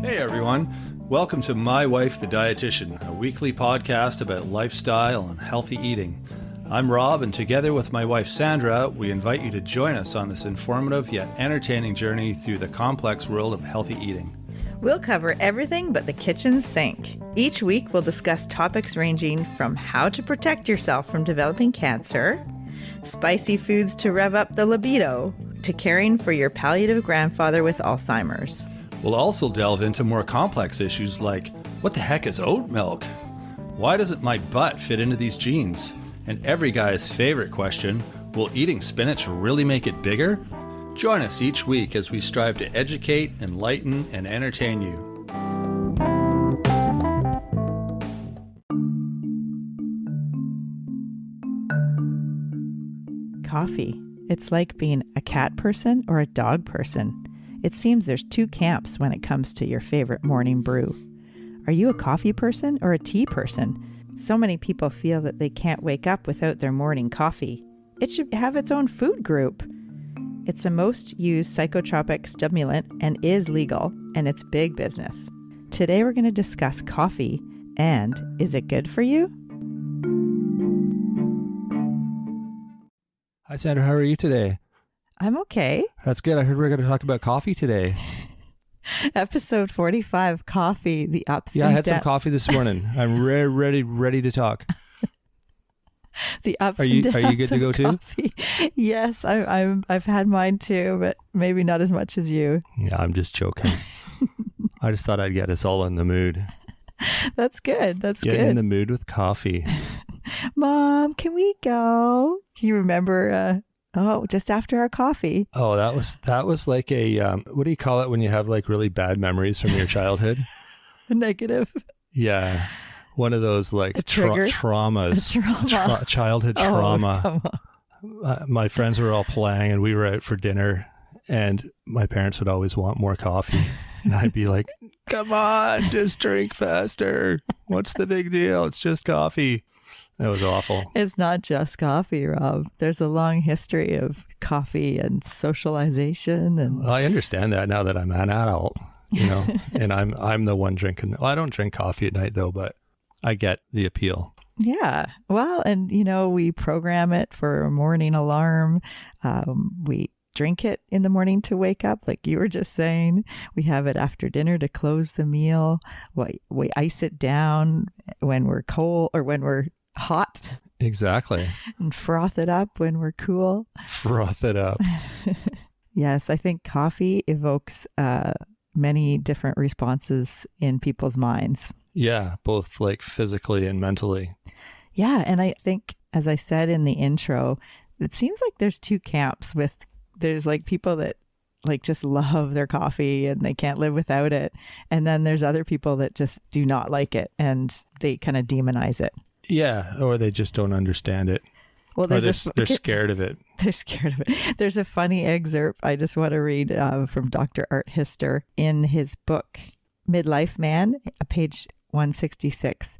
Hey everyone, welcome to My Wife the Dietitian, a weekly podcast about lifestyle and healthy eating. I'm Rob, and together with my wife Sandra, we invite you to join us on this informative yet entertaining journey through the complex world of healthy eating. We'll cover everything but the kitchen sink. Each week we'll discuss topics ranging from how to protect yourself from developing cancer, spicy foods to rev up the libido, to caring for your palliative grandfather with Alzheimer's. We'll also delve into more complex issues like, what the heck is oat milk? Why doesn't my butt fit into these jeans? And every guy's favorite question, will eating spinach really make it bigger? Join us each week as we strive to educate, enlighten, and entertain you. Coffee. It's like being a cat person or a dog person. It seems there's two camps when it comes to your favorite morning brew. Are you a coffee person or a tea person? So many people feel that they can't wake up without their morning coffee. It should have its own food group. It's the most used psychotropic stimulant and is legal, and it's big business. Today we're going to discuss coffee and is it good for you? Hi Sandra, how are you today? I'm okay. That's good. I heard we're going to talk about coffee today. Episode 45, coffee, the ups and downs. Yeah, I had some coffee this morning. I'm ready to talk. The ups and downs. Are you good to go too? Yes, I've had mine too, but maybe not as much as you. Yeah, I'm just joking. I just thought I'd get us all in the mood. That's good. That's Getting good. in the mood with coffee. Mom, can we go? Can you remember? Just after our coffee. Oh, that was like a what do you call it when you have like really bad memories from your childhood? Negative. Yeah, one of those like traumas, childhood trauma. My friends were all playing, and we were out for dinner, and my parents would always want more coffee, and I'd be like, "Come on, just drink faster. What's the big deal? It's just coffee." That was awful. It's not just coffee, Rob. There's a long history of coffee and socialization. And well, I understand that now that I'm an adult, and I'm the one drinking. Well, I don't drink coffee at night though, but I get the appeal. Yeah. Well, and we program it for a morning alarm. We drink it in the morning to wake up, like you were just saying. We have it after dinner to close the meal. We ice it down when we're cold or when we're hot. Exactly. And froth it up when we're cool. Froth it up. Yes, I think coffee evokes many different responses in people's minds. Yeah, both like physically and mentally. Yeah, and I think, as I said in the intro, it seems like there's two camps. There's like people that like just love their coffee and they can't live without it. And then there's other people that just do not like it and they kind of demonize it. Yeah, or they just don't understand it. Well, they're scared of it. They're scared of it. There's a funny excerpt I just want to read from Dr. Art Hister in his book, Midlife Man, page 166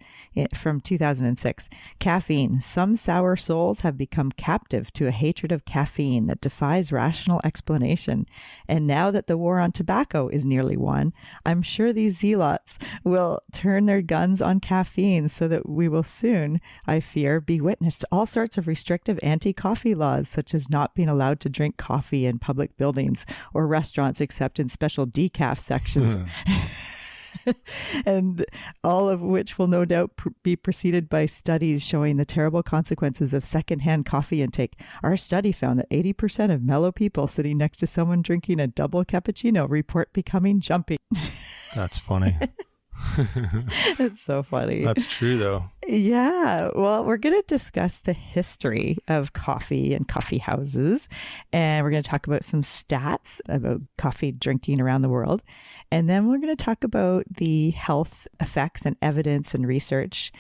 from 2006. Caffeine. Some sour souls have become captive to a hatred of caffeine that defies rational explanation. And now that the war on tobacco is nearly won, I'm sure these zealots will turn their guns on caffeine so that we will soon, I fear, be witness to all sorts of restrictive anti-coffee laws, such as not being allowed to drink coffee in public buildings or restaurants except in special decaf sections. And all of which will no doubt be preceded by studies showing the terrible consequences of secondhand coffee intake. Our study found that 80% of mellow people sitting next to someone drinking a double cappuccino report becoming jumpy. That's funny. It's so funny. That's true, though. Yeah. Well, we're going to discuss the history of coffee and coffee houses. And we're going to talk about some stats about coffee drinking around the world. And then we're going to talk about the health effects and evidence and research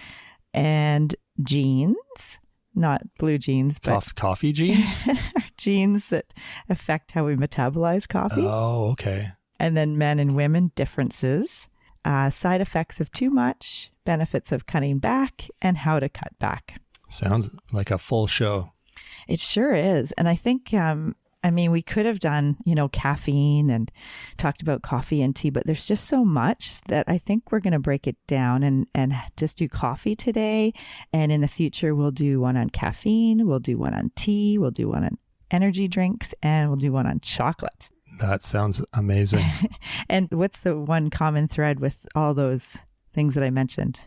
and genes, not blue jeans, but coffee genes? Genes that affect how we metabolize coffee. Oh, okay. And then men and women differences. Side effects of too much, benefits of cutting back, and how to cut back. Sounds like a full show. It sure is. And I think I mean, we could have done, caffeine and talked about coffee and tea, but there's just so much that I think we're going to break it down and just do coffee today. And in the future, we'll do one on caffeine. We'll do one on tea. We'll do one on energy drinks, and we'll do one on chocolate. That sounds amazing. And what's the one common thread with all those things that I mentioned?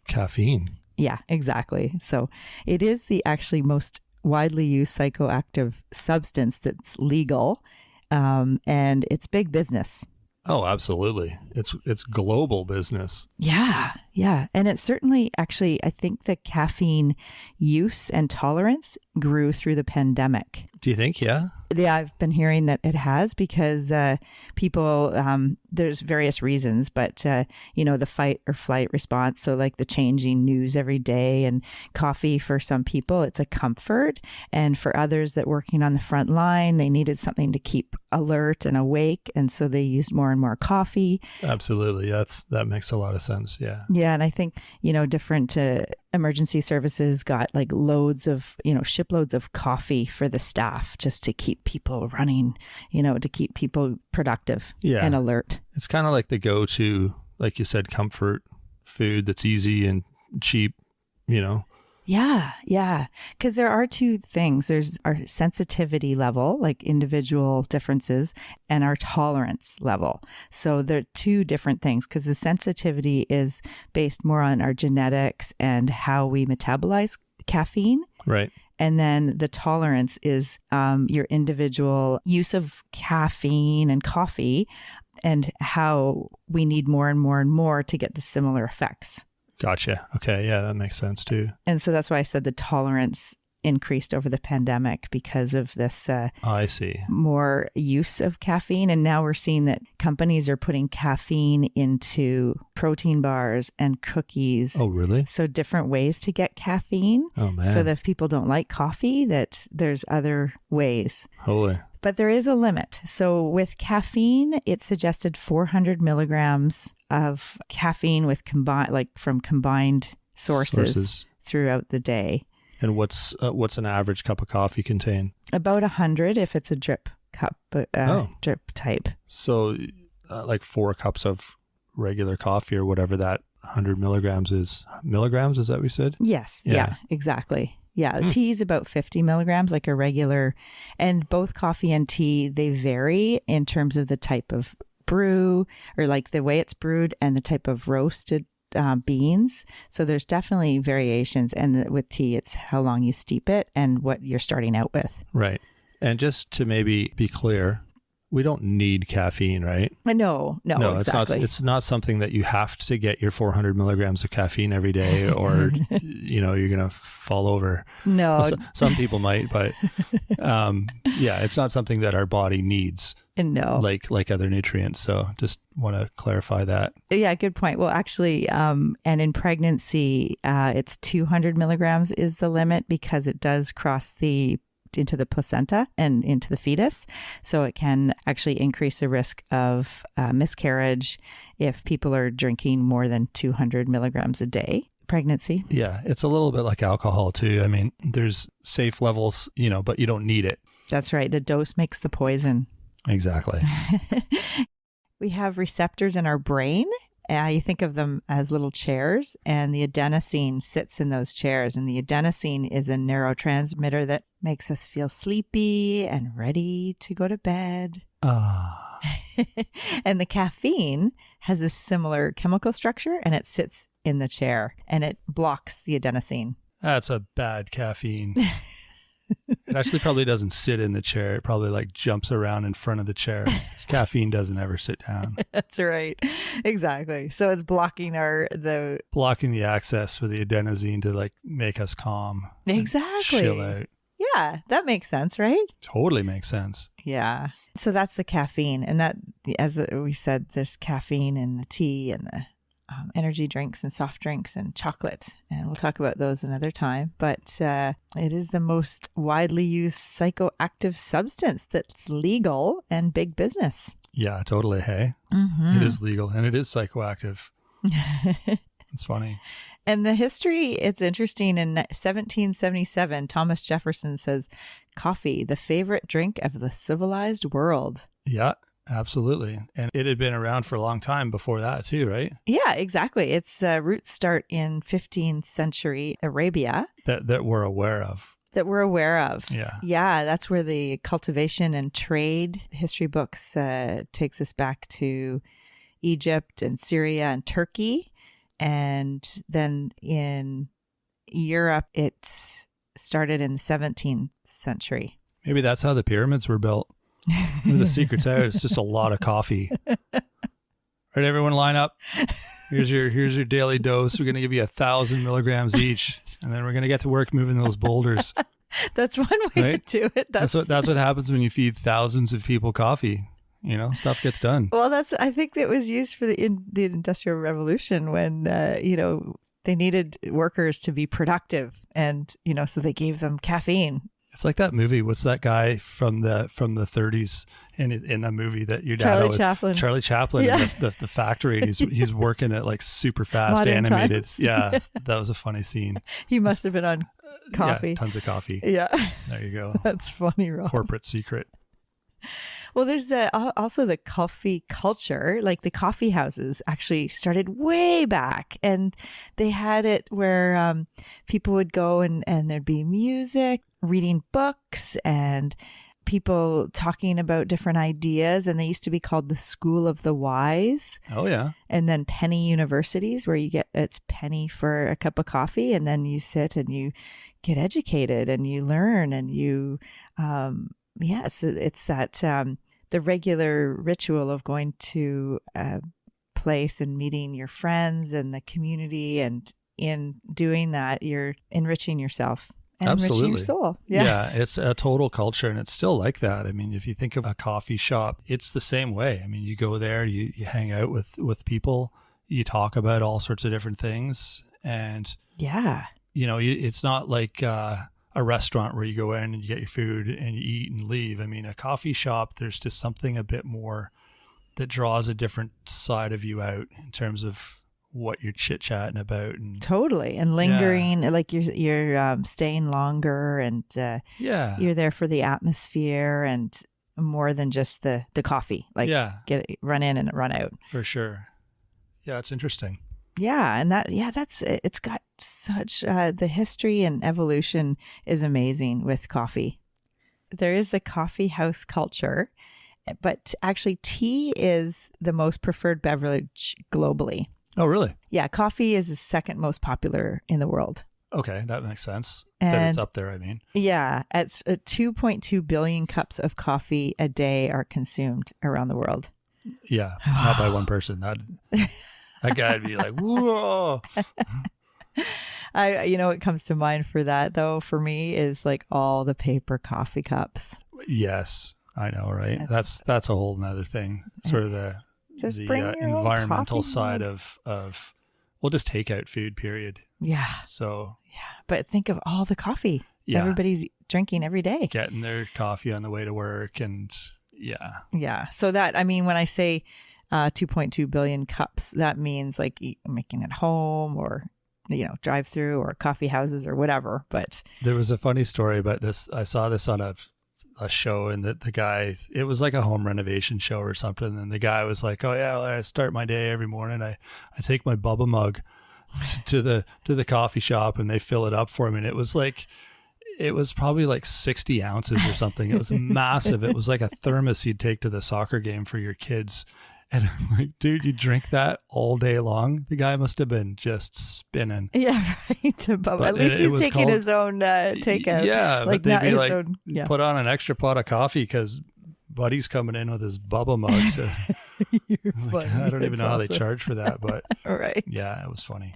Caffeine. Yeah, exactly. So it is the actually most widely used psychoactive substance that's legal, and it's big business. Oh, absolutely. It's global business. Yeah. And it certainly, actually, I think the caffeine use and tolerance grew through the pandemic. Do you think? Yeah. Yeah, I've been hearing that it has, because people, there's various reasons, but, the fight or flight response. So like the changing news every day, and coffee for some people, it's a comfort. And for others that working on the front line, they needed something to keep alert and awake. And so they used more and more coffee. Absolutely. That makes a lot of sense. Yeah. Yeah. And I think, different emergency services got like loads of, shiploads of coffee for the staff, just to keep people running, to keep people productive and alert. It's kind of like the go-to, like you said, comfort food that's easy and cheap, Yeah. Because there are two things. There's our sensitivity level, like individual differences, and our tolerance level. So they're two different things, because the sensitivity is based more on our genetics and how we metabolize caffeine. Right. And then the tolerance is your individual use of caffeine and coffee, and how we need more and more and more to get the similar effects. Gotcha. Okay. Yeah, that makes sense too. And so that's why I said the tolerance increased over the pandemic, because of this I see. more use of caffeine. And now we're seeing that companies are putting caffeine into protein bars and cookies. Oh, really? So different ways to get caffeine. Oh, man. So that if people don't like coffee, that there's other ways. Holy. But there is a limit. So with caffeine, it suggested 400 milligrams of caffeine with from combined sources throughout the day. And what's an average cup of coffee contain? About 100 if it's a drip cup, drip type. So like 4 cups of regular coffee or whatever that 100 milligrams is. Milligrams, is that what we said? Yes. Yeah, exactly. Yeah, tea is about 50 milligrams, like a regular. And both coffee and tea, they vary in terms of the type of brew, or like the way it's brewed, and the type of roasted beans. So there's definitely variations. And with tea, it's how long you steep it and what you're starting out with. Right. And just to maybe be clear, we don't need caffeine, right? No, exactly. It's not something that you have to get your 400 milligrams of caffeine every day, or, you're going to fall over. No. Well, some people might, but it's not something that our body needs. No. Like other nutrients. So just want to clarify that. Yeah, good point. Well, actually, and in pregnancy, it's 200 milligrams is the limit, because it does cross into the placenta and into the fetus. So it can actually increase the risk of miscarriage if people are drinking more than 200 milligrams a day. Pregnancy. Yeah, it's a little bit like alcohol too. I mean, there's safe levels, but you don't need it. That's right. The dose makes the poison. Exactly. We have receptors in our brain. You think of them as little chairs, and the adenosine sits in those chairs. And the adenosine is a neurotransmitter that makes us feel sleepy and ready to go to bed. And the caffeine has a similar chemical structure, and it sits in the chair, and it blocks the adenosine. That's a bad caffeine. It actually probably doesn't sit in the chair. It probably like jumps around in front of the chair. Caffeine doesn't ever sit down. That's right. Exactly. So it's blocking the access for the adenosine to like make us calm. Exactly. Chill out. Yeah, that makes sense, right? Totally makes sense. Yeah. So that's the caffeine. And that, as we said, there's caffeine in the tea and the energy drinks and soft drinks and chocolate. And we'll talk about those another time. But it is the most widely used psychoactive substance that's legal and big business. Yeah, totally. Hey, It is legal and it is psychoactive. It's funny. And the history, it's interesting. In 1777, Thomas Jefferson says, coffee, the favorite drink of the civilized world. Yeah, absolutely. And it had been around for a long time before that too, right? Yeah, exactly. Its roots start in 15th century Arabia. That we're aware of. Yeah. Yeah, that's where the cultivation and trade history books takes us back to Egypt and Syria and Turkey. And then in Europe, it started in the 17th century. Maybe that's how the pyramids were built. Maybe the secret's out. It's just a lot of coffee. Right, everyone line up. Here's your daily dose. We're going to give you 1,000 milligrams each. And then we're going to get to work moving those boulders. That's one way to do it. That's what happens when you feed thousands of people coffee. You know, stuff gets done. Well, I think that was used for the Industrial Revolution when, they needed workers to be productive. And, so they gave them caffeine. It's like that movie. What's that guy from the 30s in the movie that your dad Charlie Chaplin yeah. in the factory, and he's working at like super fast Modern animated. times. Yeah, that was a funny scene. He must have been on coffee. Yeah, tons of coffee. Yeah. There you go. That's funny, Rob. Corporate secret. Well, there's also the coffee culture. Like the coffee houses actually started way back, and they had it where people would go and there'd be music, reading books, and people talking about different ideas. And they used to be called the School of the Wise. Oh, yeah. And then penny universities, where it's penny for a cup of coffee, and then you sit and you get educated and you learn and you it's that the regular ritual of going to a place and meeting your friends and the community, and in doing that, you're enriching yourself and enriching your soul. Yeah, it's a total culture, and it's still like that. I mean, if you think of a coffee shop, it's the same way. I mean, you go there, you hang out with people, you talk about all sorts of different things, and it's not like a restaurant where you go in and you get your food and you eat and leave. I mean, a coffee shop, there's just something a bit more that draws a different side of you out in terms of what you're chit-chatting about. And totally. And lingering, like you're staying longer, and you're there for the atmosphere and more than just the coffee. Like run in and run out. For sure. Yeah, it's interesting. Yeah. And it's got such, the history and evolution is amazing with coffee. There is the coffee house culture, but actually tea is the most preferred beverage globally. Oh, really? Yeah. Coffee is the second most popular in the world. Okay. That makes sense. That it's up there, I mean. Yeah. It's 2.2 billion cups of coffee a day are consumed around the world. Yeah. Not by one person. That guy'd be like, whoa. What comes to mind for that, though, for me, is like all the paper coffee cups. Yes, I know, right? That's a whole nother thing. Sort of the environmental side of we'll just take out food, period. Yeah. So. Yeah, but think of all the coffee everybody's drinking every day. Getting their coffee on the way to work, and Yeah. So that, I mean, when I say 2.2 billion cups, that means like making it home or, drive through or coffee houses or whatever. But there was a funny story about this. I saw this on a show, and the guy, it was like a home renovation show or something. And the guy was like, oh yeah, well, I start my day every morning. I take my Bubba mug to the coffee shop, and they fill it up for me. And it was probably like 60 ounces or something. It was massive. It was like a thermos you'd take to the soccer game for your kids. And I'm like, dude, you drink that all day long? The guy must have been just spinning. Yeah, right. At least he's taking his own takeout. Yeah, like, but they'd be like, put on an extra pot of coffee because Buddy's coming in with his Bubba mug. I don't even know how they charge for that, but right. Yeah, it was funny.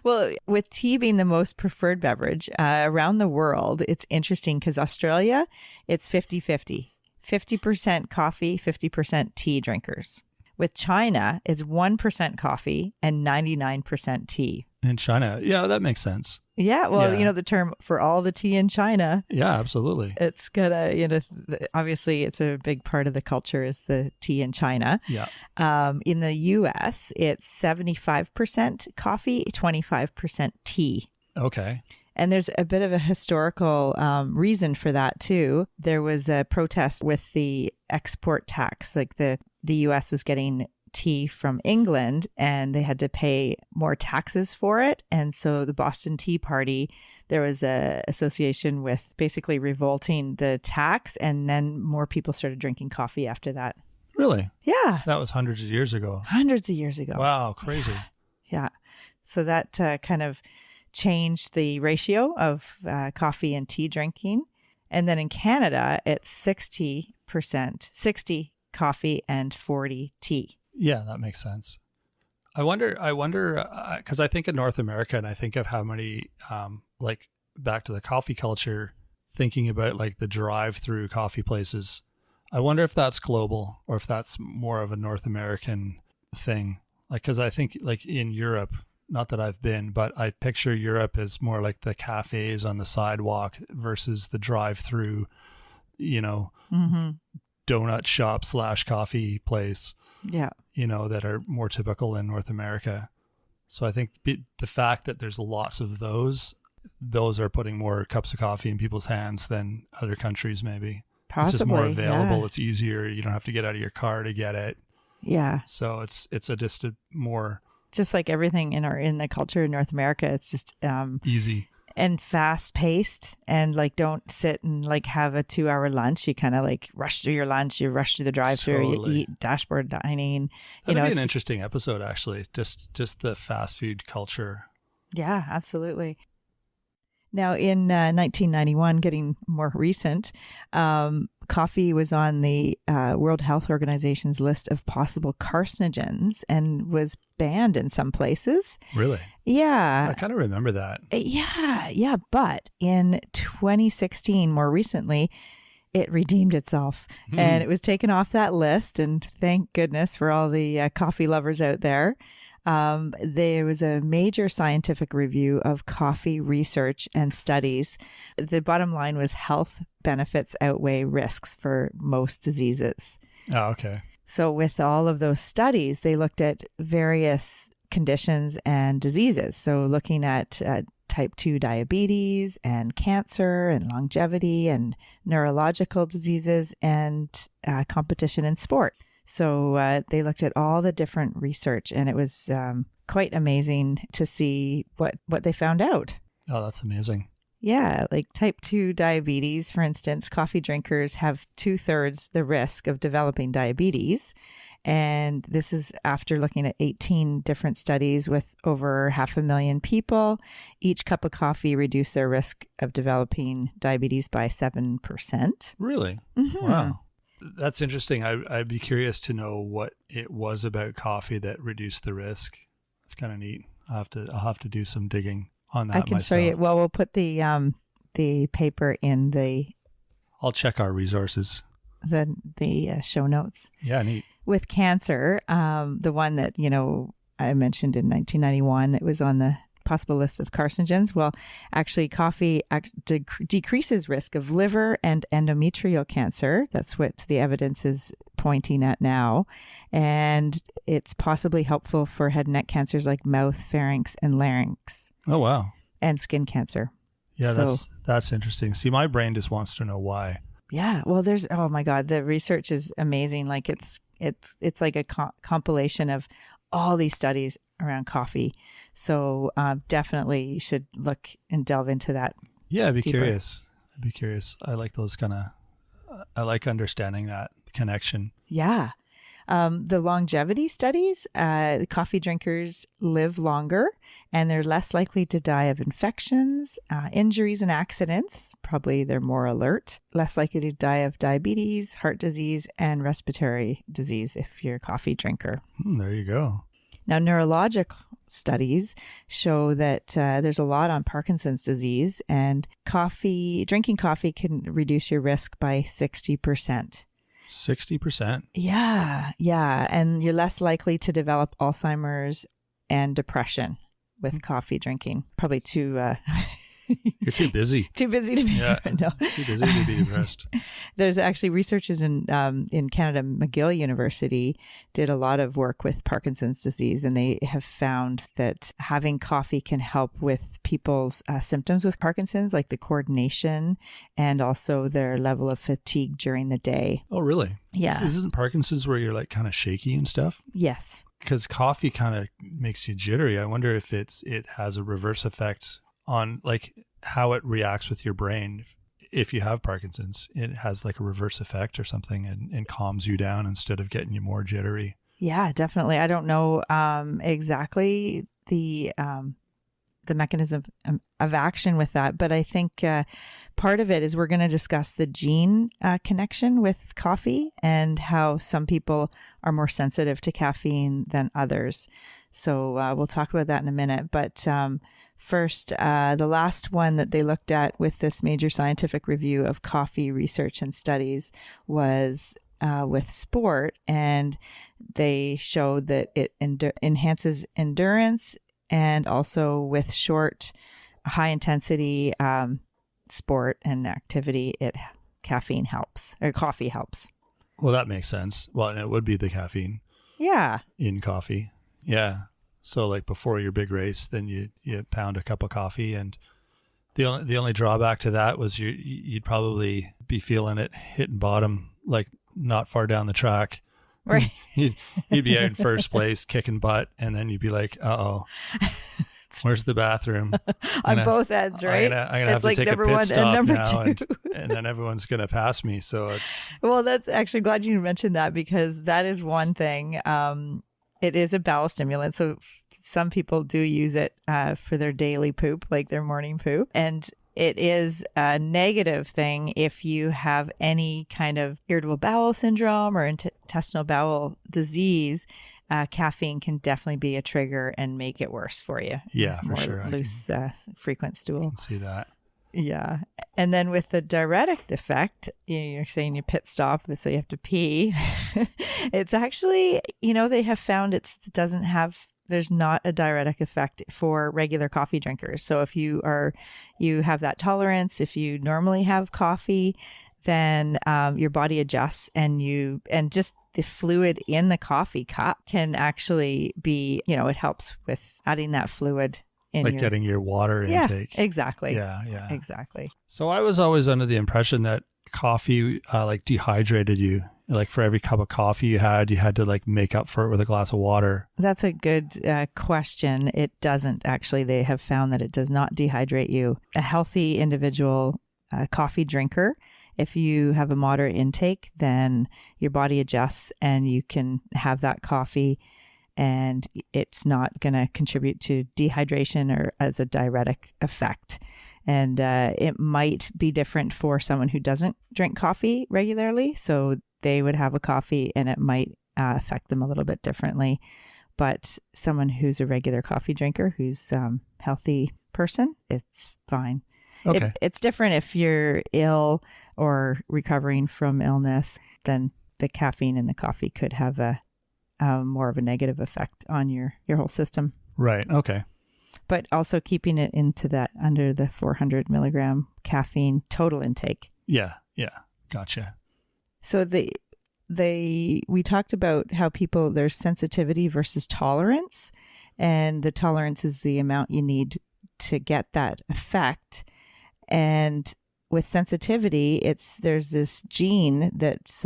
Well, with tea being the most preferred beverage around the world, it's interesting because Australia, it's 50-50. 50% coffee, 50% tea drinkers. With China, it's 1% coffee and 99% tea. In China, yeah, that makes sense. Yeah, well, the term for all the tea in China. Yeah, absolutely. It's gonna, obviously it's a big part of the culture is the tea in China. Yeah. In the US, it's 75% coffee, 25% tea. Okay. And there's a bit of a historical reason for that too. There was a protest with the export tax, like the U.S. was getting tea from England and they had to pay more taxes for it. And so the Boston Tea Party, there was a association with basically revolting the tax, and then more people started drinking coffee after that. Really? Yeah. That was hundreds of years ago. Hundreds of years ago. Wow, crazy. Yeah. So that kind of changed the ratio of coffee and tea drinking. And then in Canada, it's 60%, 60 coffee and 40 tea. Yeah, that makes sense. I wonder, because I think of North America and I think of how many, like back to the coffee culture, thinking about like the drive-through coffee places. I wonder if that's global or if that's more of a North American thing. Like, because I think like in Europe, not that I've been, but I picture Europe as more like the cafes on the sidewalk versus the drive-through, donut shop / coffee place. Yeah. That are more typical in North America. So I think the fact that there's lots of those are putting more cups of coffee in people's hands than other countries maybe. Possibly. It's just more available. Yeah. It's easier. You don't have to get out of your car to get it. Yeah. So it's just a more... Just like everything in the culture in North America, it's just... easy. And fast paced, and like don't sit and like have a 2-hour lunch. You kind of like rush through your lunch, you rush through the drive-through, Totally. You eat dashboard dining. That'd be an interesting episode, actually. Just the fast food culture. Yeah, absolutely. Now in 1991, getting more recent, coffee was on the World Health Organization's list of possible carcinogens and was banned in some places. Really? Yeah. I kind of remember that. Yeah. But in 2016, more recently, it redeemed itself and it was taken off that list. And thank goodness for all the coffee lovers out there. There was a major scientific review of coffee research and studies. The bottom line was health benefits outweigh risks for most diseases. Oh, okay. So with all of those studies, they looked at various conditions and diseases. So looking at type 2 diabetes and cancer and longevity and neurological diseases and competition in sport. So they looked at all the different research, and it was quite amazing to see what they found out. Oh, that's amazing. Yeah, like type 2 diabetes, for instance, coffee drinkers have 2/3 the risk of developing diabetes. And this is after looking at 18 different studies with over 500,000 people. Each cup of coffee reduced their risk of developing diabetes by 7%. Really? Mm-hmm. Wow. That's interesting. I'd be curious to know what it was about coffee that reduced the risk. It's kind of neat. I'll have to do some digging on that myself. I can show you. Well, we'll put the paper in the... I'll check our resources. The show notes. Yeah, neat. With cancer, the one that, I mentioned in 1991, it was on the possible list of carcinogens. Well, actually, coffee decreases risk of liver and endometrial cancer. That's what the evidence is pointing at now. And it's possibly helpful for head and neck cancers like mouth, pharynx, and larynx. Oh, wow. And skin cancer. Yeah, that's interesting. See, my brain just wants to know why. Yeah. Well, oh my God, the research is amazing. Like it's like a compilation of all these studies around coffee. So definitely you should look and delve into that. Yeah, I'd be curious. I like those I like understanding that connection. Yeah. The longevity studies, coffee drinkers live longer and they're less likely to die of infections, injuries and accidents. Probably they're more alert, less likely to die of diabetes, heart disease, and respiratory disease if you're a coffee drinker. There you go. Now, neurological studies show that there's a lot on Parkinson's disease, and drinking coffee can reduce your risk by 60%. 60%? Yeah. And you're less likely to develop Alzheimer's and depression with coffee drinking. Probably too You're too busy. Too busy to be depressed. No. Too busy to be depressed. There's actually researchers in Canada, McGill University did a lot of work with Parkinson's disease, and they have found that having coffee can help with people's symptoms with Parkinson's, like the coordination and also their level of fatigue during the day. Oh, really? Yeah. Isn't Parkinson's where you're like kind of shaky and stuff? Yes. Because coffee kind of makes you jittery. I wonder if it has a reverse effect on like how it reacts with your brain. If you have Parkinson's, it has like a reverse effect or something and calms you down instead of getting you more jittery. Yeah, definitely. I don't know exactly the mechanism of action with that, but I think part of it is we're going to discuss the gene connection with coffee and how some people are more sensitive to caffeine than others. So we'll talk about that in a minute. But first, the last one that they looked at with this major scientific review of coffee research and studies was with sport, and they showed that it enhances endurance, and also with short, high intensity sport and activity, coffee helps. Well, that makes sense. Well, and it would be the caffeine. Yeah. In coffee. Yeah. So like before your big race, then you pound a cup of coffee, and the only drawback to that was you'd probably be feeling it hitting bottom, like not far down the track. Right. You'd be out in first place kicking butt, and then you'd be like, uh-oh, where's the bathroom? On both ends, right? I'm gonna have to take a pit stop now, and then everyone's gonna pass me. So it's well, that's actually glad you mentioned that, because that is one thing. It is a bowel stimulant, so some people do use it for their daily poop, like their morning poop, and it is a negative thing if you have any kind of irritable bowel syndrome or intestinal bowel disease. Caffeine can definitely be a trigger and make it worse for you. Yeah, for sure. Loose, frequent stool. I can see that. Yeah. And then with the diuretic effect, you're saying you pit stop, so you have to pee. It's actually, they have found there's not a diuretic effect for regular coffee drinkers. So if you have that tolerance, if you normally have coffee, then your body adjusts, and just the fluid in the coffee cup can actually be, it helps with adding that fluid in getting your water intake. Yeah, exactly. Yeah. Exactly. So I was always under the impression that coffee dehydrated you. Like for every cup of coffee you had to like make up for it with a glass of water. That's a good question. It doesn't actually. They have found that it does not dehydrate you. A healthy individual coffee drinker, if you have a moderate intake, then your body adjusts and you can have that coffee, and it's not going to contribute to dehydration or as a diuretic effect. And it might be different for someone who doesn't drink coffee regularly. So they would have a coffee and it might affect them a little bit differently. But someone who's a regular coffee drinker, who's a healthy person, it's fine. Okay. It's different if you're ill or recovering from illness, then the caffeine in the coffee could have a more of a negative effect on your whole system. Right. Okay. But also keeping it into that under the 400 milligram caffeine total intake. Yeah. Gotcha. So we talked about how there's sensitivity versus tolerance, and the tolerance is the amount you need to get that effect. And with sensitivity, there's this gene that's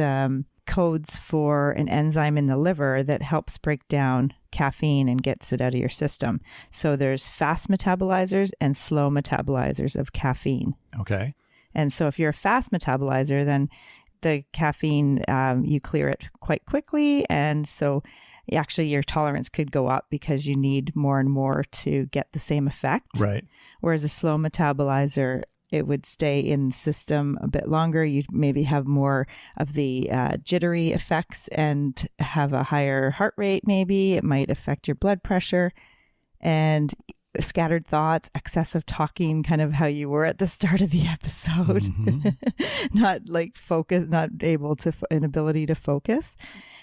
codes for an enzyme in the liver that helps break down caffeine and gets it out of your system. So there's fast metabolizers and slow metabolizers of caffeine. Okay. And so if you're a fast metabolizer, then the caffeine, you clear it quite quickly. And so actually your tolerance could go up because you need more and more to get the same effect. Right. Whereas a slow metabolizer, it would stay in the system a bit longer. You'd maybe have more of the jittery effects and have a higher heart rate maybe. It might affect your blood pressure and scattered thoughts, excessive talking, kind of how you were at the start of the episode. Mm-hmm. Not like focus, not able to, inability to focus.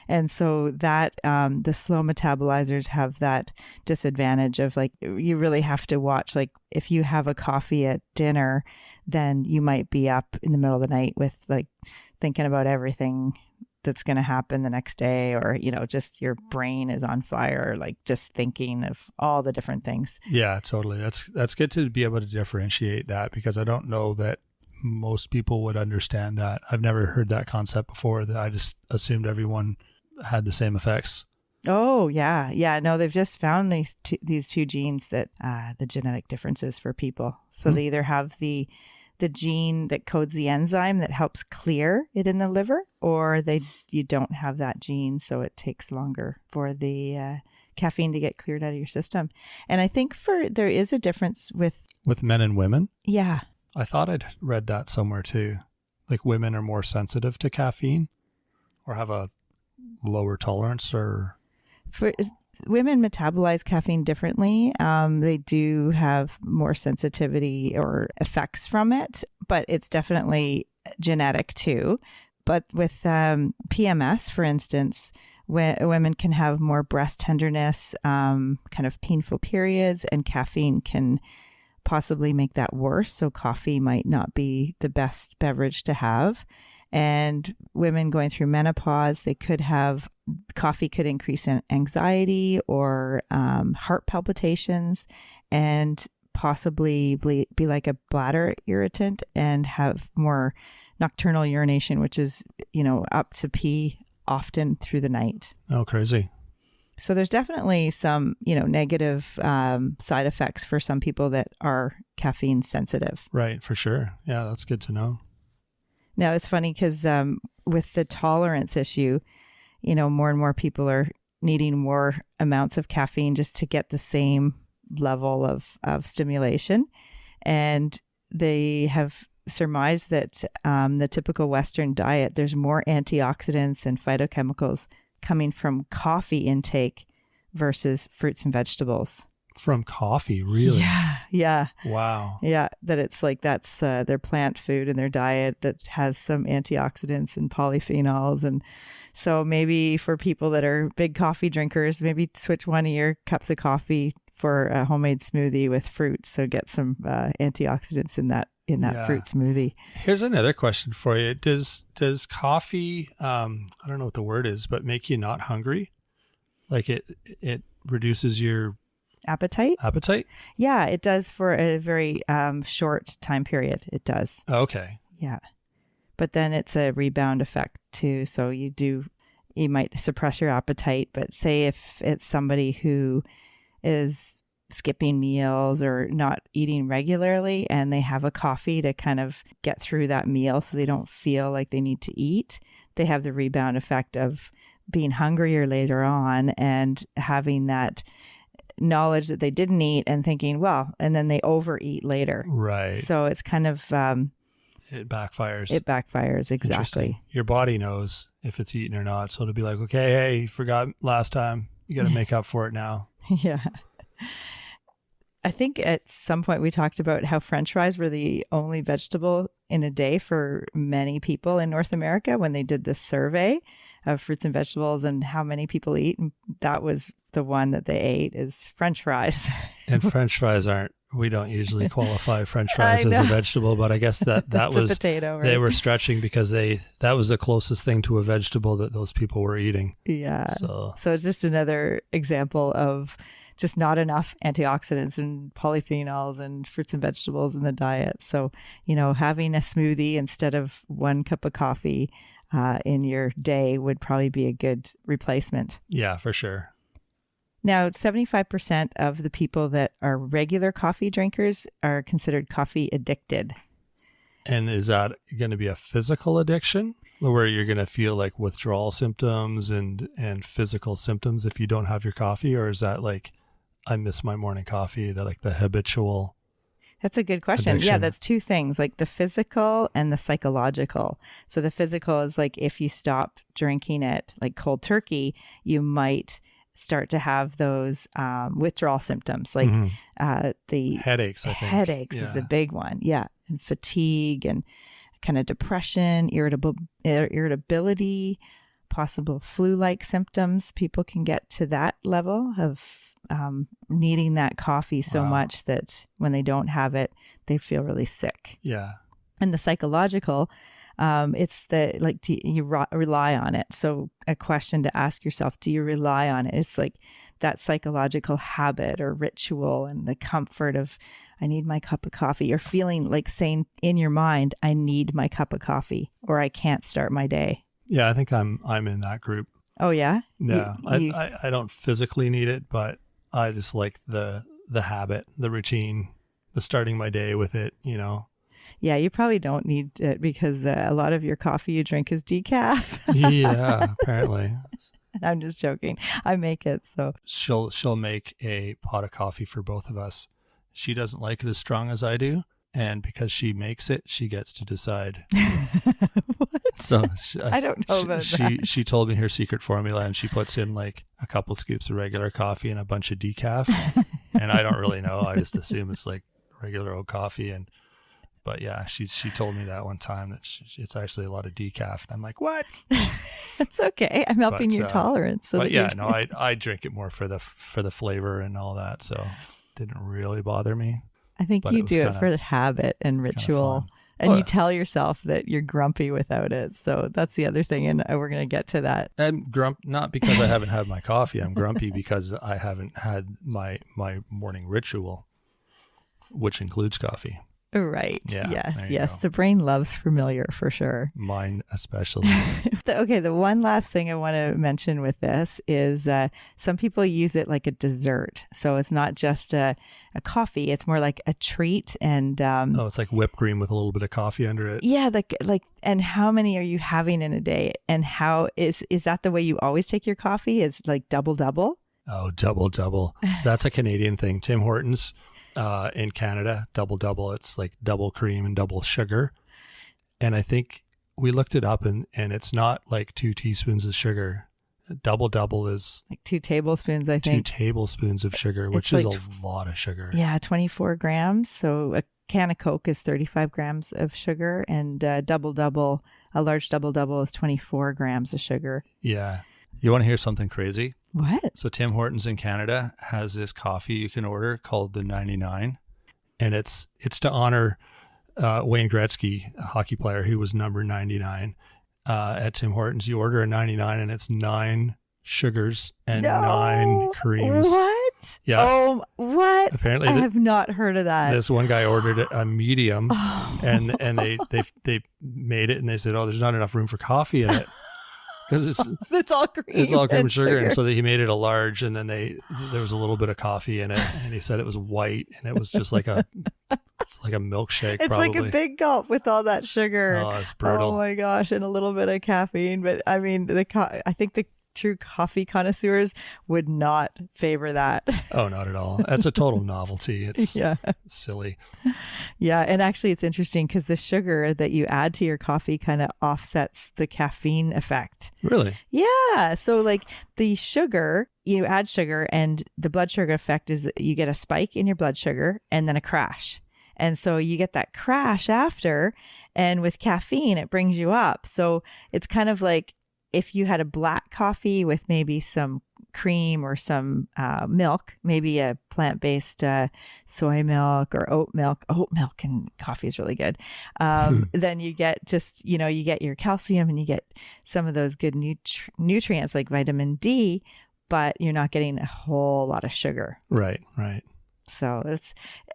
And so that the slow metabolizers have that disadvantage of like, you really have to watch, like if you have a coffee at dinner, then you might be up in the middle of the night with like thinking about everything that's going to happen the next day, or, you know, just your brain is on fire, like just thinking of all the different things. Yeah, totally. That's good to be able to differentiate that, because I don't know that most people would understand that. I've never heard that concept before, that I just assumed everyone had the same effects. Oh, yeah. Yeah. No, they've just found these two genes that the genetic differences for people. So they either have the gene that codes the enzyme that helps clear it in the liver, or you don't have that gene, so it takes longer for the caffeine to get cleared out of your system. And I think there is a difference with men and women. Yeah. I thought I'd read that somewhere too. Like women are more sensitive to caffeine or have a lower tolerance, or women metabolize caffeine differently. They do have more sensitivity or effects from it, but it's definitely genetic too. But with PMS, for instance, women can have more breast tenderness, kind of painful periods, and caffeine can possibly make that worse. So coffee might not be the best beverage to have. And women going through menopause, coffee could increase anxiety or heart palpitations, and possibly be like a bladder irritant and have more nocturnal urination, which is, you know, up to pee often through the night. Oh, crazy. So there's definitely some, you know, negative side effects for some people that are caffeine sensitive. Right, for sure. Yeah, that's good to know. Now, it's funny because with the tolerance issue, you know, more and more people are needing more amounts of caffeine just to get the same level of stimulation. And they have surmised that the typical Western diet, there's more antioxidants and phytochemicals coming from coffee intake versus fruits and vegetables. From coffee, really? Yeah. Wow. Yeah, that it's like that's their plant food in their diet that has some antioxidants and polyphenols. And so maybe for people that are big coffee drinkers, maybe switch one of your cups of coffee for a homemade smoothie with fruit. So get some antioxidants in that fruit smoothie. Here's another question for you. Does coffee, I don't know what the word is, but make you not hungry? Like it reduces your appetite? Yeah, it does for a very short time period. It does. Okay. Yeah. But then it's a rebound effect too. So you might suppress your appetite, but say if it's somebody who is skipping meals or not eating regularly and they have a coffee to kind of get through that meal so they don't feel like they need to eat, they have the rebound effect of being hungrier later on and having that knowledge that they didn't eat and thinking, well, and then they overeat later. Right. So it's kind of... it backfires. It backfires, exactly. Your body knows if it's eaten or not. So it'll be like, okay, hey, you forgot last time. You got to make up for it now. Yeah. I think at some point we talked about how French fries were the only vegetable in a day for many people in North America when they did this survey of fruits and vegetables and how many people eat. And that was the one that they ate, is French fries. And French fries we don't usually qualify French fries as a vegetable, but I guess that was, a potato, right? They were stretching because that was the closest thing to a vegetable that those people were eating. Yeah. So it's just another example of just not enough antioxidants and polyphenols and fruits and vegetables in the diet. So, you know, having a smoothie instead of one cup of coffee in your day would probably be a good replacement. Yeah, for sure. Now, 75% of the people that are regular coffee drinkers are considered coffee addicted. And is that going to be a physical addiction where you're going to feel like withdrawal symptoms and physical symptoms if you don't have your coffee? Or is that like, I miss my morning coffee, that like the habitual? That's a good question. Addiction. Yeah, that's two things, like the physical and the psychological. So the physical is like if you stop drinking it like cold turkey, you might start to have those withdrawal symptoms, like the headaches. I think headaches is a big one. Yeah, and fatigue and kind of depression, irritability, possible flu-like symptoms. People can get to that level of needing that coffee so much that when they don't have it, they feel really sick. Yeah. And the psychological, it's do you rely on it? So a question to ask yourself, do you rely on it? It's like that psychological habit or ritual and the comfort of, I need my cup of coffee. You're feeling like saying in your mind, I need my cup of coffee or I can't start my day. Yeah, I think I'm in that group. Oh, yeah? Yeah. I don't physically need it, but I just like the habit, the routine, the starting my day with it, you know. Yeah, you probably don't need it because a lot of your coffee you drink is decaf. Yeah, apparently. I'm just joking. I make it, so. She'll make a pot of coffee for both of us. She doesn't like it as strong as I do, and because she makes it, she gets to decide. What? So I don't know about that. She told me her secret formula, and she puts in like a couple scoops of regular coffee and a bunch of decaf, and I don't really know. I just assume it's like regular old coffee, but yeah, she told me that one time that it's actually a lot of decaf, and I'm like, what? It's okay. I'm helping your tolerance. So but yeah, no, I drink it more for the flavor and all that, so it didn't really bother me. I think you do it for the habit and ritual, and you tell yourself that you're grumpy without it. So that's the other thing, and we're going to get to that. And not because I haven't had my coffee. I'm grumpy because I haven't had my morning ritual, which includes coffee. Right. Yeah, yes. The brain loves familiar for sure. Mine especially. Okay. The one last thing I want to mention with this is some people use it like a dessert. So it's not just a coffee. It's more like a treat. And it's like whipped cream with a little bit of coffee under it. Yeah. And how many are you having in a day? And how is that the way you always take your coffee? Is like double? Oh, double. That's a Canadian thing. Tim Hortons. In Canada, double. It's like double cream and double sugar. And I think we looked it up and it's not like 2 teaspoons of sugar. Double is like 2 tablespoons, I think. 2 tablespoons of sugar, which is a lot of sugar. Yeah, 24 grams. So a can of Coke is 35 grams of sugar, and a large double is 24 grams of sugar. Yeah. You want to hear something crazy? What? So Tim Hortons in Canada has this coffee you can order called the 99, and it's to honor Wayne Gretzky, a hockey player who was number 99 at Tim Hortons. You order a 99 and it's 9 sugars and 9 creams. What? Yeah. Oh, what? Apparently, I have not heard of that. This one guy ordered a medium, and they made it, and they said, "Oh, there's not enough room for coffee in it." Because it's all cream. It's all cream and sugar. And so he made it a large, and then there was a little bit of coffee in it, and he said it was white, and it was just like a milkshake. It's probably like a big gulp with all that sugar. Oh, it's brutal. Oh my gosh, and a little bit of caffeine. But I mean, I think the true coffee connoisseurs would not favor that. Oh, not at all. That's a total novelty. It's silly. Yeah. And actually it's interesting because the sugar that you add to your coffee kind of offsets the caffeine effect. Really? Yeah. So like the sugar, you add sugar, and the blood sugar effect is you get a spike in your blood sugar and then a crash. And so you get that crash after, and with caffeine, it brings you up. So it's kind of like if you had a black coffee with maybe some cream or some milk, maybe a plant-based soy milk or oat milk and coffee is really good. Then you get you get your calcium, and you get some of those good nutrients like vitamin D, but you're not getting a whole lot of sugar. Right. So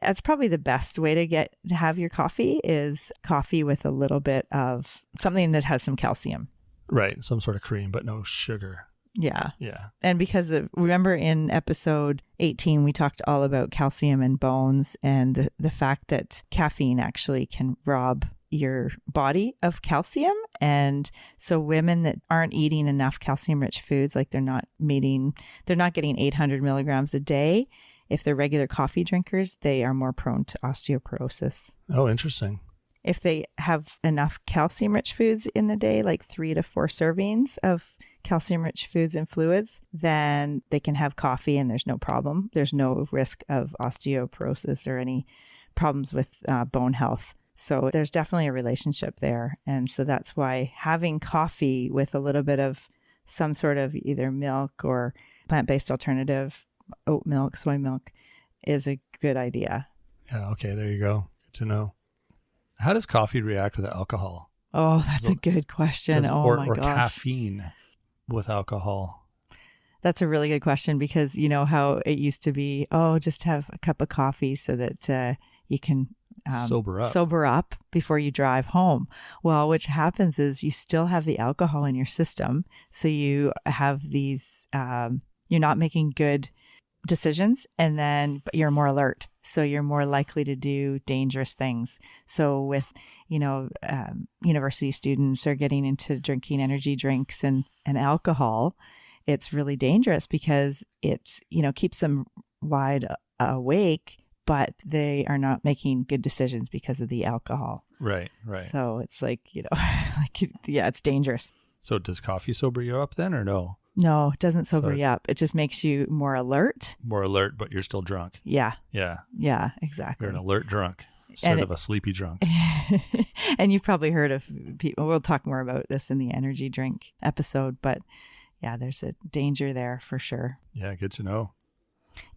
that's probably the best way to have your coffee is coffee with a little bit of something that has some calcium. Right. Some sort of cream, but no sugar. Yeah. Yeah. And remember in episode 18, we talked all about calcium and bones, and the fact that caffeine actually can rob your body of calcium. And so women that aren't eating enough calcium rich foods, like they're not getting 800 milligrams a day. If they're regular coffee drinkers, they are more prone to osteoporosis. Oh, interesting. If they have enough calcium-rich foods in the day, like 3 to 4 servings of calcium-rich foods and fluids, then they can have coffee and there's no problem. There's no risk of osteoporosis or any problems with bone health. So there's definitely a relationship there. And so that's why having coffee with a little bit of some sort of either milk or plant-based alternative, oat milk, soy milk, is a good idea. Yeah. Okay. There you go. Good to know. How does coffee react with alcohol? Oh, that's a good question. Or gosh. caffeine with alcohol? That's a really good question, because you know how it used to be, just have a cup of coffee so that you can sober up before you drive home. Well, what happens is you still have the alcohol in your system. So you have these, you're not making good decisions, but you're more alert. So you're more likely to do dangerous things. So with, university students are getting into drinking energy drinks and alcohol, it's really dangerous because it, keeps them wide awake, but they are not making good decisions because of the alcohol. Right. So it's like, it's dangerous. So does coffee sober you up then, or no? No, it doesn't sober you up. It just makes you more alert. More alert, but you're still drunk. Yeah. Yeah. Yeah, exactly. You're an alert drunk instead of a sleepy drunk. And you've probably heard of people, we'll talk more about this in the energy drink episode, but yeah, there's a danger there for sure. Yeah, good to know.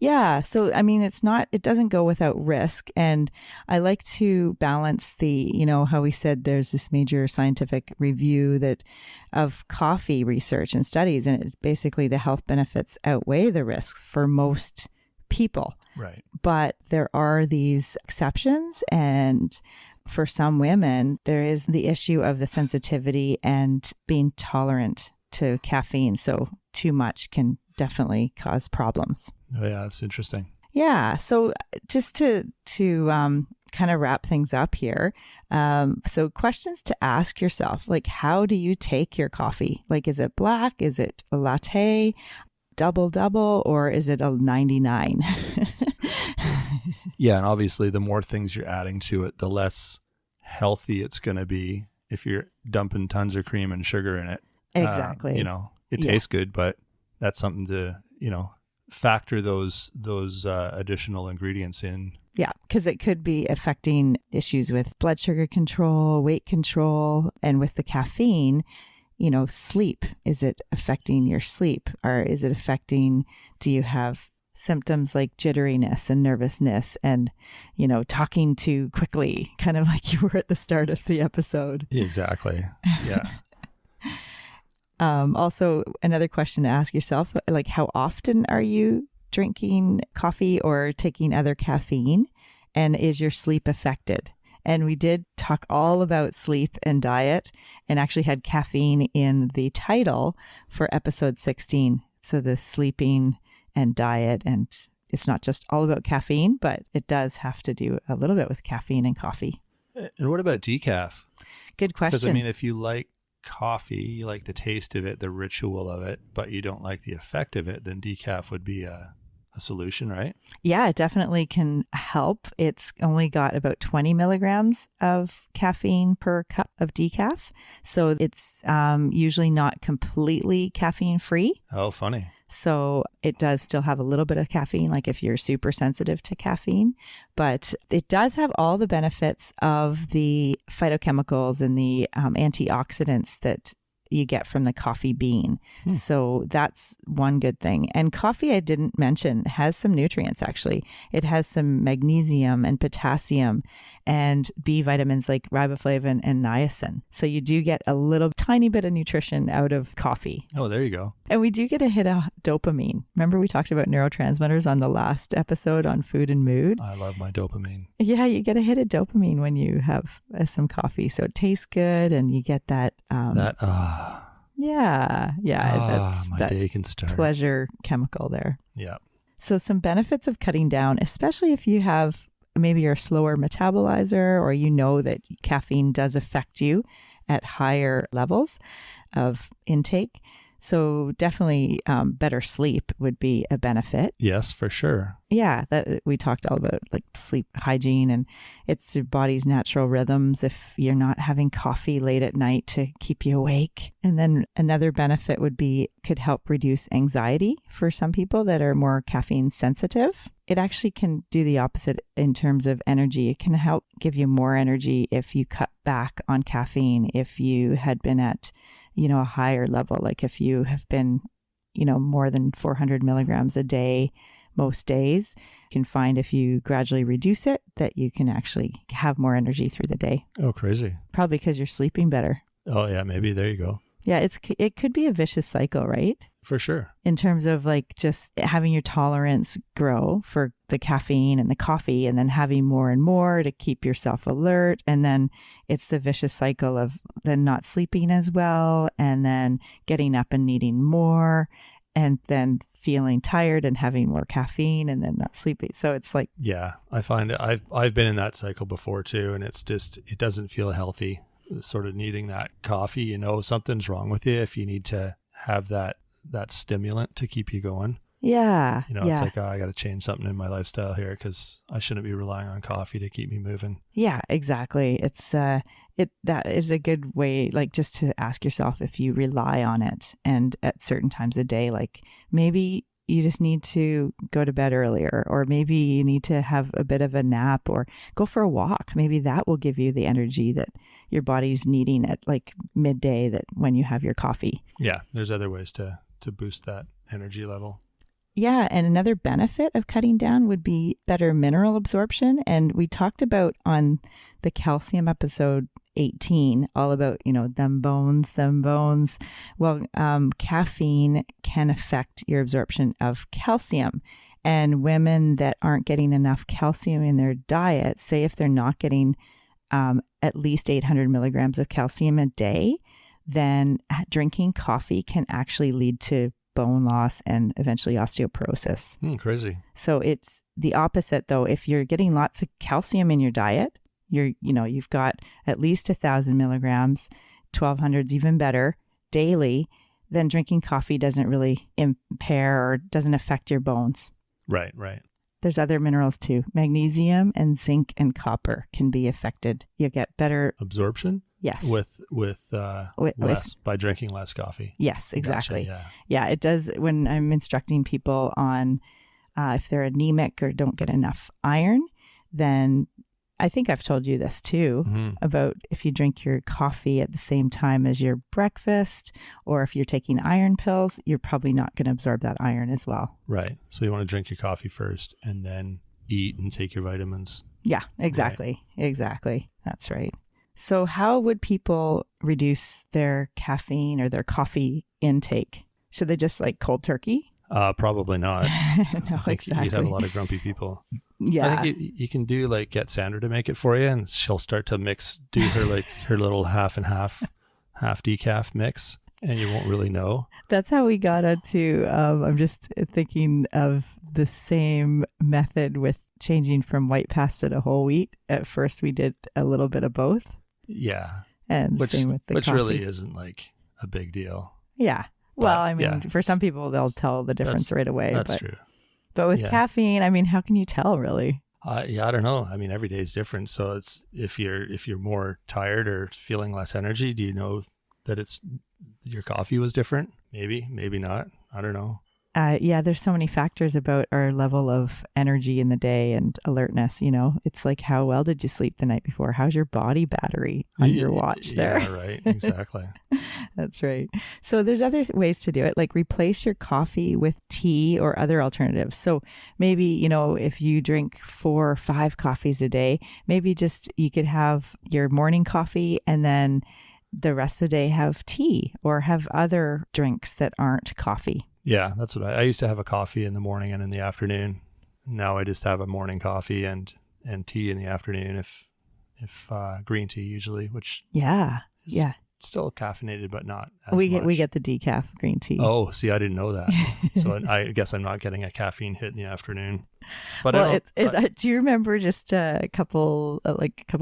Yeah. So, it doesn't go without risk. And I like to balance how we said there's this major scientific review of coffee research and studies, and basically the health benefits outweigh the risks for most people. Right. But there are these exceptions, and for some women, there is the issue of the sensitivity and being tolerant to caffeine. So too much can definitely cause problems. Oh yeah, that's interesting. Yeah. So just to kind of wrap things up here. So questions to ask yourself, like, how do you take your coffee? Like, is it black? Is it a latte, double, or is it a 99? Yeah. And obviously the more things you're adding to it, the less healthy it's going to be if you're dumping tons of cream and sugar in it. Exactly. It tastes good, but that's something to, factor those additional ingredients in. Yeah, because it could be affecting issues with blood sugar control, weight control, and with the caffeine, sleep. Is it affecting your sleep, or is it do you have symptoms like jitteriness and nervousness and, talking too quickly, kind of like you were at the start of the episode? Exactly. Yeah. Also, another question to ask yourself, like, how often are you drinking coffee or taking other caffeine? And is your sleep affected? And we did talk all about sleep and diet, and actually had caffeine in the title for episode 16. So the sleeping and diet, and it's not just all about caffeine, but it does have to do a little bit with caffeine and coffee. And what about decaf? Good question. Because if you like coffee, you like the taste of it, the ritual of it, but you don't like the effect of it, then decaf would be a solution, right? Yeah, it definitely can help. It's only got about 20 milligrams of caffeine per cup of decaf. So it's usually not completely caffeine free. Oh, funny. So it does still have a little bit of caffeine, like if you're super sensitive to caffeine, but it does have all the benefits of the phytochemicals and the antioxidants that you get from the coffee bean. So that's one good thing. And coffee, I didn't mention, has some nutrients actually. It has some magnesium and potassium and B vitamins like riboflavin and niacin. So you do get a little tiny bit of nutrition out of coffee. Oh, there you go. And we do get a hit of dopamine. Remember we talked about neurotransmitters on the last episode on food and mood? I love my dopamine. Yeah, you get a hit of dopamine when you have some coffee. So it tastes good and you get that... Yeah. That's my that day can start. Pleasure chemical there. Yeah. So some benefits of cutting down, especially if you have maybe you're a slower metabolizer, or that caffeine does affect you at higher levels of intake. So definitely better sleep would be a benefit. Yes, for sure. Yeah, that we talked all about, like sleep hygiene, and it's your body's natural rhythms if you're not having coffee late at night to keep you awake. And then another benefit could help reduce anxiety for some people that are more caffeine sensitive. It actually can do the opposite in terms of energy. It can help give you more energy if you cut back on caffeine. If you had been at a higher level. Like if you have been, more than 400 milligrams a day, most days, you can find if you gradually reduce it, that you can actually have more energy through the day. Oh, crazy. Probably because you're sleeping better. Oh yeah, maybe. There you go. Yeah, it could be a vicious cycle, right? For sure. In terms of like just having your tolerance grow for the caffeine and the coffee, and then having more and more to keep yourself alert. And then it's the vicious cycle of then not sleeping as well, and then getting up and needing more, and then feeling tired and having more caffeine, and then not sleeping. So it's like, yeah, I find it, I've been in that cycle before too, and it's just, it doesn't feel healthy. Sort of needing that coffee, something's wrong with you if you need to have that stimulant to keep you going. Yeah. It's like, I got to change something in my lifestyle here because I shouldn't be relying on coffee to keep me moving. Yeah, exactly. It's that is a good way, like just to ask yourself if you rely on it, and at certain times of day, like maybe you just need to go to bed earlier, or maybe you need to have a bit of a nap or go for a walk. Maybe that will give you the energy that your body's needing at like midday, that when you have your coffee. Yeah, there's other ways to boost that energy level. Yeah, and another benefit of cutting down would be better mineral absorption. And we talked about on the calcium episode 18, all about, them bones. Well, caffeine can affect your absorption of calcium. And women that aren't getting enough calcium in their diet, say if they're not getting at least 800 milligrams of calcium a day, then drinking coffee can actually lead to bone loss and eventually osteoporosis. Crazy. So it's the opposite though. If you're getting lots of calcium in your diet, you've got at least 1,000 milligrams, 1,200's even better daily, then drinking coffee doesn't really impair or doesn't affect your bones. Right. There's other minerals too. Magnesium and zinc and copper can be affected. You get better absorption. Yes. With less by drinking less coffee. Yes, exactly. Gotcha, yeah, it does. When I'm instructing people on if they're anemic or don't get enough iron, then I think I've told you this too, about if you drink your coffee at the same time as your breakfast, or if you're taking iron pills, you're probably not going to absorb that iron as well. Right. So you want to drink your coffee first and then eat and take your vitamins. Yeah, exactly. Right. Exactly. That's right. So how would people reduce their caffeine or their coffee intake? Should they just like cold turkey? Probably not. No, exactly. You'd have a lot of grumpy people. Yeah. I think you can do like get Sandra to make it for you, and she'll start to do her little half and half decaf mix, and you won't really know. That's how we got onto, I'm just thinking of the same method with changing from white pasta to whole wheat. At first we did a little bit of both. Yeah. And same with the which coffee. really isn't like a big deal. Yeah. Well, I mean, for some people, they'll tell the difference right away. That's true. But with caffeine, I mean, how can you tell really? I don't know. I mean, every day is different. So it's if you're more tired or feeling less energy, do you know that your coffee was different? Maybe not. I don't know. Yeah, there's so many factors about our level of energy in the day and alertness. It's like, how well did you sleep the night before? How's your body battery on your watch there? Yeah, right. Exactly. That's right. So there's other ways to do it, like replace your coffee with tea or other alternatives. So maybe, if you drink 4 or 5 coffees a day, maybe just you could have your morning coffee and then the rest of the day have tea or have other drinks that aren't coffee. Yeah, that's what I used to have a coffee in the morning and in the afternoon. Now I just have a morning coffee and tea in the afternoon, if green tea usually, which is still caffeinated, but not as much. We get the decaf green tea. Oh, see, I didn't know that. So I guess I'm not getting a caffeine hit in the afternoon. But do you remember just a couple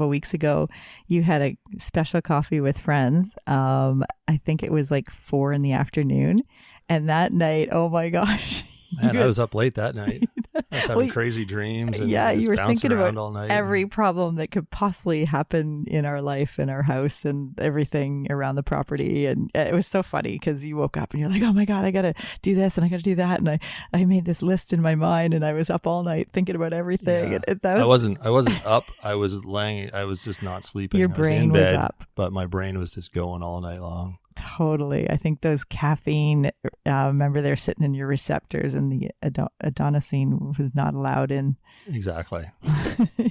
weeks ago, you had a special coffee with friends? I think it was like 4 p.m. And that night, oh my gosh. Man, I was up late that night. I was having crazy dreams. And you were thinking about all night every problem that could possibly happen in our life, in our house, and everything around the property. And it was so funny because you woke up and you're like, oh my God, I got to do this and I got to do that. And I made this list in my mind and I was up all night thinking about everything. Yeah. And I wasn't up. I was laying. I was just not sleeping. Your brain was up. But my brain was just going all night long. Totally. I think those caffeine, remember they're sitting in your receptors and the adenosine was not allowed in. Exactly.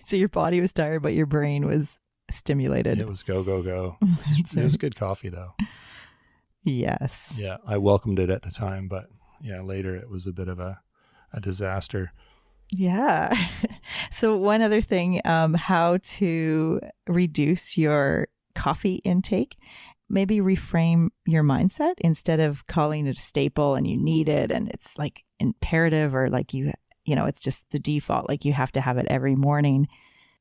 So your body was tired, but your brain was stimulated. It was go, go, go. It was good coffee though. Yes. Yeah. I welcomed it at the time, but yeah, later it was a bit of a disaster. Yeah. So one other thing, how to reduce your coffee intake. Maybe reframe your mindset instead of calling it a staple and you need it and it's like imperative or like you know, it's just the default, like you have to have it every morning.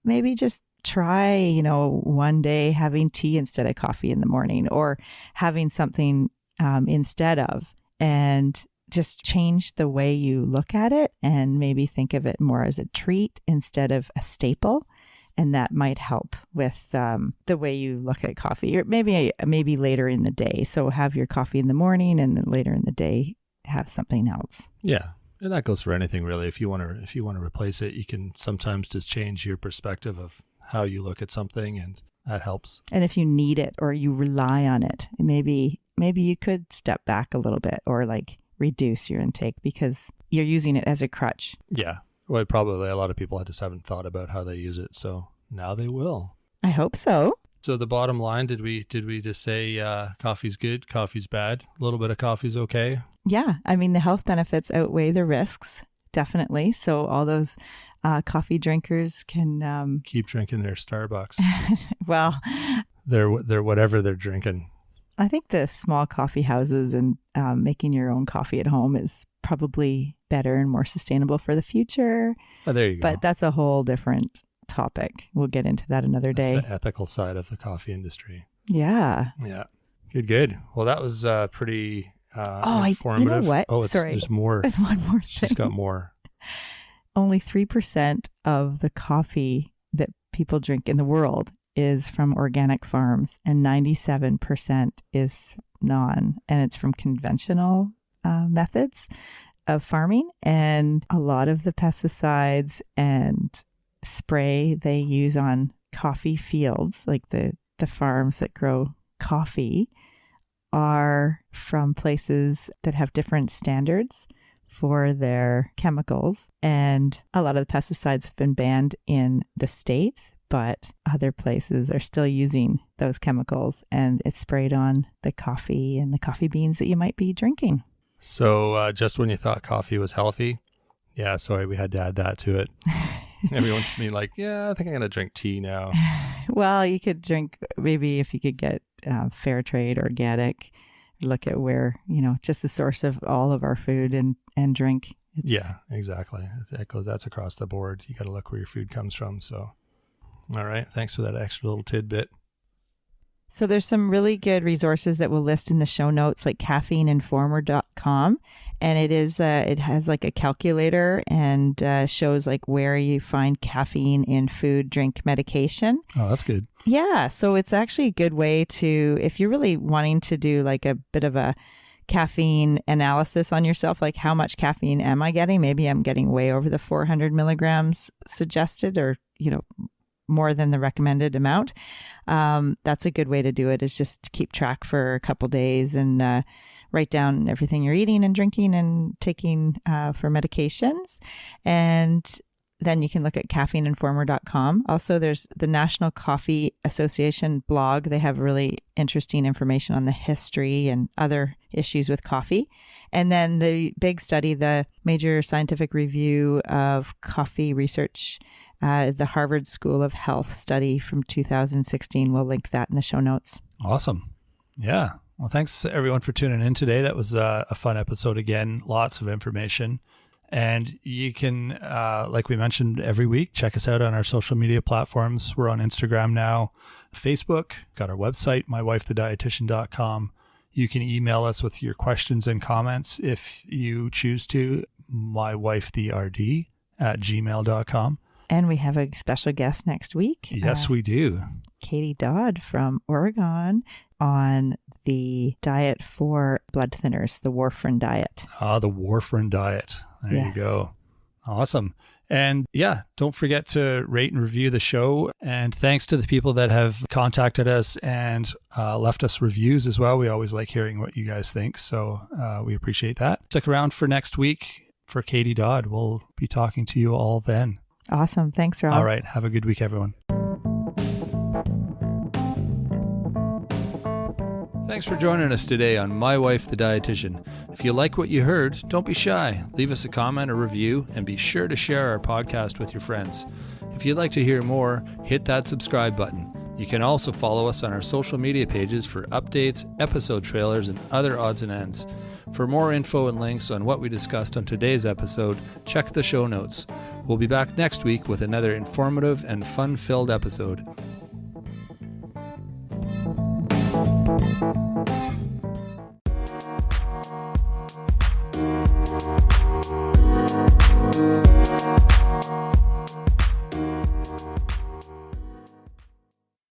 Maybe just try, you know, one day having tea instead of coffee in the morning or having something instead of, and just change the way you look at it and maybe think of it more as a treat instead of a staple. And that might help with the way you look at coffee, or maybe later in the day. So have your coffee in the morning, and then later in the day have something else. Yeah, and that goes for anything really. If you want to replace it, you can sometimes just change your perspective of how you look at something, and that helps. And if you need it or you rely on it, maybe you could step back a little bit or like reduce your intake because you're using it as a crutch. Yeah. Well, probably a lot of people just haven't thought about how they use it, so now they will. I hope so. So the bottom line, did we just say coffee's good, coffee's bad, a little bit of coffee's okay? Yeah, I mean the health benefits outweigh the risks, definitely. So all those coffee drinkers can keep drinking their Starbucks. Well, they're whatever they're drinking. I think the small coffee houses and making your own coffee at home is probably better and more sustainable for the future. Oh, there you go. But that's a whole different topic. We'll get into that another day. That's the ethical side of the coffee industry. Yeah. Yeah. Good. Well, that was pretty informative. You know what? Sorry. There's more. One more thing. She's got more. Only 3% of the coffee that people drink in the world is from organic farms, and 97% is and it's from conventional methods of farming. And a lot of the pesticides and spray they use on coffee fields, like the farms that grow coffee, are from places that have different standards for their chemicals. And a lot of the pesticides have been banned in the States, but other places are still using those chemicals, and it's sprayed on the coffee and the coffee beans that you might be drinking. So just when you thought coffee was healthy, yeah, sorry, we had to add that to it. Everyone's being like, yeah, I think I'm going to drink tea now. Well, you could drink, maybe if you could get fair trade, organic, look at where, just the source of all of our food and drink. Yeah, exactly. That's across the board. You got to look where your food comes from. So, all right. Thanks for that extra little tidbit. So there's some really good resources that we'll list in the show notes, like caffeineinformer.com. And it has like a calculator and shows like where you find caffeine in food, drink, medication. Oh, that's good. Yeah. So it's actually a good way to, if you're really wanting to do like a bit of a caffeine analysis on yourself, like how much caffeine am I getting? Maybe I'm getting way over the 400 milligrams suggested, or, more than the recommended amount. That's a good way to do it, is just keep track for a couple days and write down everything you're eating and drinking and taking for medications. And then you can look at caffeineinformer.com. Also, there's the National Coffee Association blog. They have really interesting information on the history and other issues with coffee. And then the big study, the major scientific review of coffee research, the Harvard School of Health study from 2016. We'll link that in the show notes. Awesome. Yeah. Well, thanks everyone for tuning in today. That was a fun episode again. Lots of information. And you can, like we mentioned every week, check us out on our social media platforms. We're on Instagram now, Facebook, got our website, mywifethedietitian.com. You can email us with your questions and comments if you choose to, mywifedrd@gmail.com. And we have a special guest next week. Yes, we do. Katie Dodd from Oregon on the diet for blood thinners, the warfarin diet. The warfarin diet. There you go. Awesome. And yeah, don't forget to rate and review the show. And thanks to the people that have contacted us and left us reviews as well. We always like hearing what you guys think. So we appreciate that. Stick around for next week for Katie Dodd. We'll be talking to you all then. Awesome. Thanks, Rob. All right. Have a good week, everyone. Thanks for joining us today on My Wife, the Dietitian. If you like what you heard, don't be shy. Leave us a comment or review, and be sure to share our podcast with your friends. If you'd like to hear more, hit that subscribe button. You can also follow us on our social media pages for updates, episode trailers, and other odds and ends. For more info and links on what we discussed on today's episode, check the show notes. We'll be back next week with another informative and fun-filled episode.